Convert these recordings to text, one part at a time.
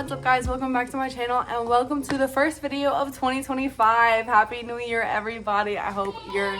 what's up guys, welcome back to my channel and welcome to the first video of 2025. Happy New Year everybody. I hope your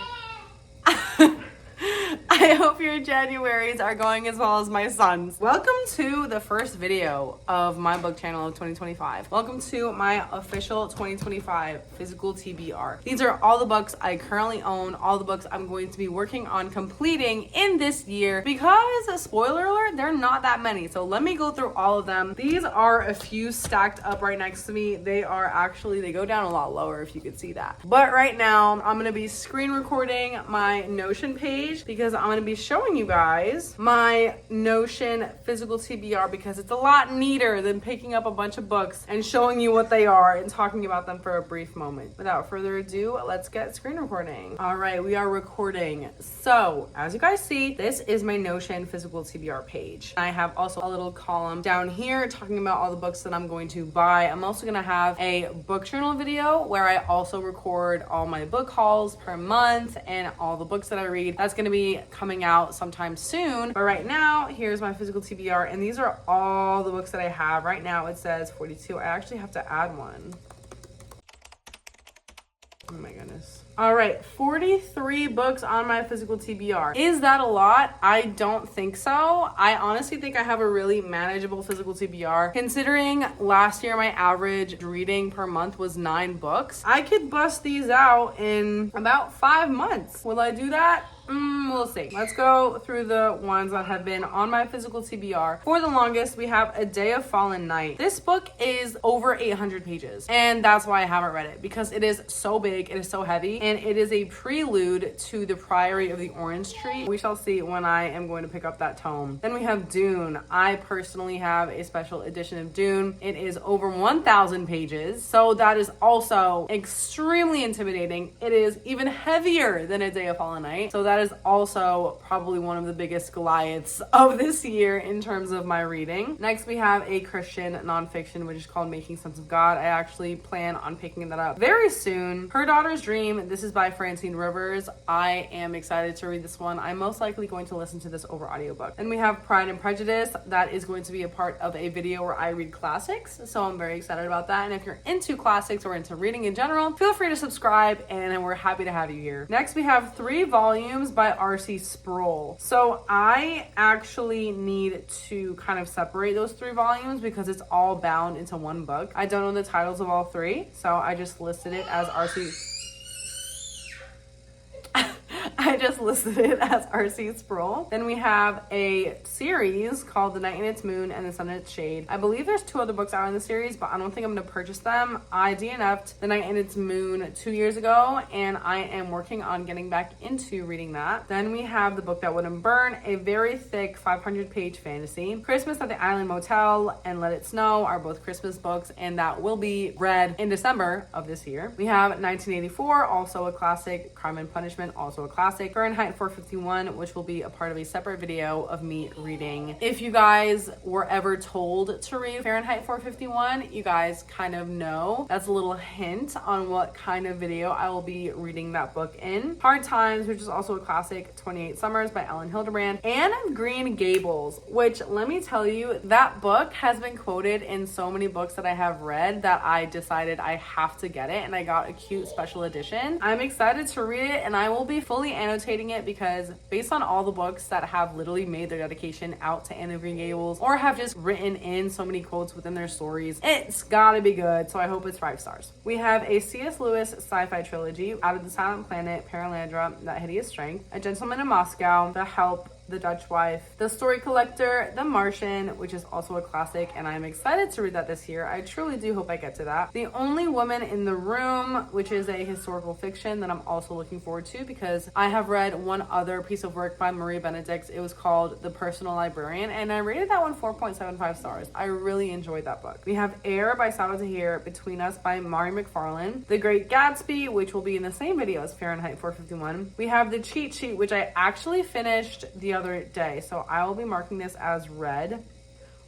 Januaries are going as well as my son's. Welcome to the first video of my book channel of 2025. Welcome to my official 2025 physical TBR. These are all the books I currently own, all the books I'm going to be working on completing in this year because, spoiler alert, they're not that many. So let me go through all of them. These are a few stacked up right next to me. They go down a lot lower if you could see that. But right now I'm going to be screen recording my Notion page because I'm going to be showing you guys my Notion physical TBR because it's a lot neater than picking up a bunch of books and showing you what they are and talking about them for a brief moment. Without further ado, let's get screen recording. All right, we are recording. So as you guys see, this is my Notion physical TBR page. I have also a little column down here talking about all the books that I'm going to buy. I'm also going to have a book journal video where I also record all my book hauls per month and all the books that I read. That's going to be coming out sometime soon. But right now, here's my physical TBR, and these are all the books that I have. Right now, it says 42. I actually have to add one. Oh my goodness. All right, 43 books on my physical TBR. Is that a lot? I don't think so. I honestly think I have a really manageable physical TBR. Considering last year my average reading per month was 9 books, I could bust these out in about 5 months. Will I do that? We'll see. Let's go through the ones that have been on my physical TBR. For the longest, we have A Day of Fallen Night. This book is over 800 pages, and that's why I haven't read it, because it is so big, it is so heavy, and it is a prelude to The Priory of the Orange Tree. We shall see when I am going to pick up that tome. Then we have Dune. I personally have a special edition of Dune. It is over 1,000 pages, so that is also extremely intimidating. It is even heavier than A Day of Fallen Night, so that is also probably one of the biggest Goliaths of this year in terms of my reading. Next, we have a Christian nonfiction, which is called Making Sense of God. I actually plan on picking that up very soon. Her Daughter's Dream. This is by Francine Rivers. I am excited to read this one. I'm most likely going to listen to this over audiobook. Then we have Pride and Prejudice. That is going to be a part of a video where I read classics, so I'm very excited about that. And if you're into classics or into reading in general, feel free to subscribe, and we're happy to have you here. Next, we have 3 volumes by R.C. Sproul. So I actually need to kind of separate those 3 volumes because it's all bound into one book. I don't know the titles of all 3, so I just listed it as R.C. Sproul. Then we have a series called The Night and Its Moon and The Sun and Its Shade. I believe there's 2 other books out in the series, but I don't think I'm going to purchase them. I DNF'd The Night and Its Moon 2 years ago, and I am working on getting back into reading that. Then we have The Book That Wouldn't Burn, a very thick 500-page fantasy. Christmas at the Island Motel and Let It Snow are both Christmas books, and that will be read in December of this year. We have 1984, also a classic. Crime and Punishment, also a classic. Fahrenheit 451, which will be a part of a separate video of me reading. If you guys were ever told to read Fahrenheit 451, you guys kind of know. That's a little hint on what kind of video I will be reading that book in. Hard Times, which is also a classic. 28 Summers by Ellen Hildebrand. Anne of Green Gables, which, let me tell you, that book has been quoted in so many books that I have read that I decided I have to get it, and I got a cute special edition. I'm excited to read it, and I will be fully annotating it because based on all the books that have literally made their dedication out to Anne of Green Gables or have just written in so many quotes within their stories, it's gotta be good, so I hope it's 5 stars. We have a C.S. Lewis sci-fi trilogy, Out of the Silent Planet, Paralandra, That Hideous Strength, A Gentleman in Moscow, The Help, The Dutch Wife, The Story Collector, The Martian, which is also a classic, and I'm excited to read that this year. I truly do hope I get to that. The Only Woman in the Room, which is a historical fiction that I'm also looking forward to because I have read one other piece of work by Marie Benedict. It was called The Personal Librarian, and I rated that one 4.75 stars. I really enjoyed that book. We have Air by Sado Tahir, Between Us by Mari McFarlane, The Great Gatsby, which will be in the same video as Fahrenheit 451. We have The Cheat Sheet, which I actually finished the other day, so I will be marking this as read.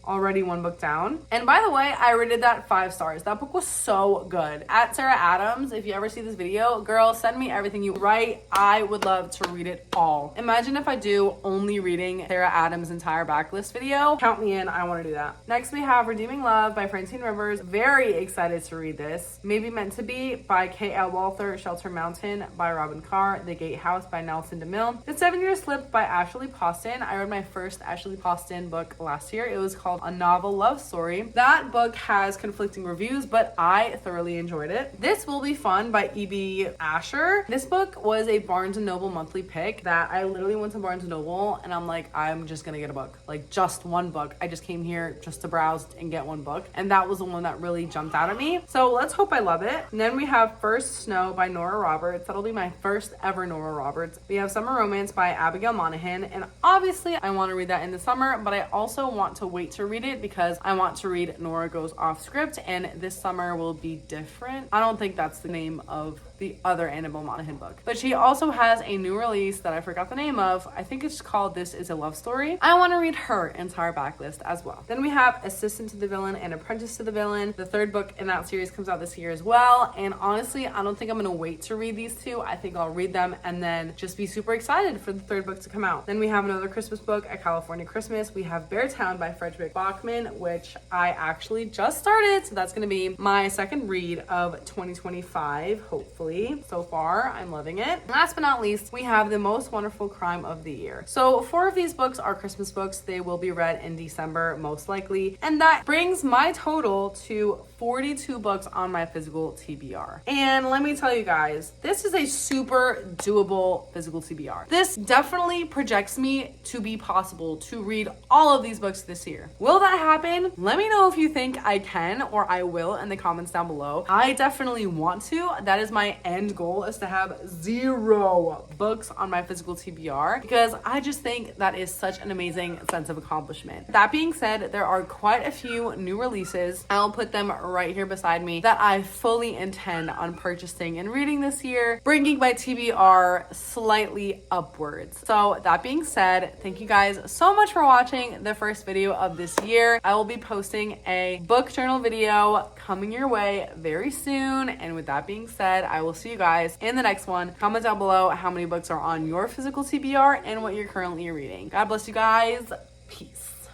already one book down. And by the way, I rated that 5 stars. That book was so good. At Sarah Adams, if you ever see this video, girl, send me everything you write. I would love to read it all. Imagine if I do only reading Sarah Adams' entire backlist video. Count me in, I want to do that. Next we have Redeeming Love by Francine Rivers. Very excited to read this. Maybe Meant to Be by K.L. Walther. Shelter Mountain by Robin Carr. The Gatehouse by Nelson DeMille. The 7-Year Slip by Ashley Poston. I read my first Ashley Poston book last year. It was called A Novel Love Story. That book has conflicting reviews, but I thoroughly enjoyed it. This Will Be Fun by E.B. Asher. This book was a Barnes & Noble monthly pick that I literally went to Barnes & Noble and I'm like, I'm just gonna get a book. Like just one book. I just came here just to browse and get one book. And that was the one that really jumped out at me. So let's hope I love it. And then we have First Snow by Nora Roberts. That'll be my first ever Nora Roberts. We have Summer Romance by Abigail Monahan. And obviously I want to read that in the summer, but I also want to wait to read it because I want to read Nora Goes Off Script, and this summer will be different. I don't think that's the name of the other Annabelle Monaghan book. But she also has a new release that I forgot the name of. I think it's called This Is a Love Story. I want to read her entire backlist as well. Then we have Assistant to the Villain and Apprentice to the Villain. The 3rd book in that series comes out this year as well. And honestly, I don't think I'm gonna wait to read these 2. I think I'll read them and then just be super excited for the 3rd book to come out. Then we have another Christmas book, A California Christmas. We have Beartown by Frederick Bachman, which I actually just started. So that's gonna be my 2nd read of 2025, hopefully. So far, I'm loving it. Last but not least, we have The Most Wonderful Crime of the Year. So 4 of these books are Christmas books. They will be read in December, most likely. And that brings my total to 42 books on my physical TBR. And let me tell you guys, this is a super doable physical TBR. This definitely projects me to be possible to read all of these books this year. Will that happen? Let me know if you think I can or I will in the comments down below. I definitely want to. That is my end goal, is to have 0 books on my physical TBR, because I just think that is such an amazing sense of accomplishment. That being said, there are quite a few new releases. I'll put them right here beside me that I fully intend on purchasing and reading this year, bringing my TBR slightly upwards. So that being said, thank you guys so much for watching the first video of this year. I will be posting a book journal video coming your way very soon. And with that being said, I will see you guys in the next one. Comment down below how many books are on your physical TBR and what you're currently reading. God bless you guys. Peace.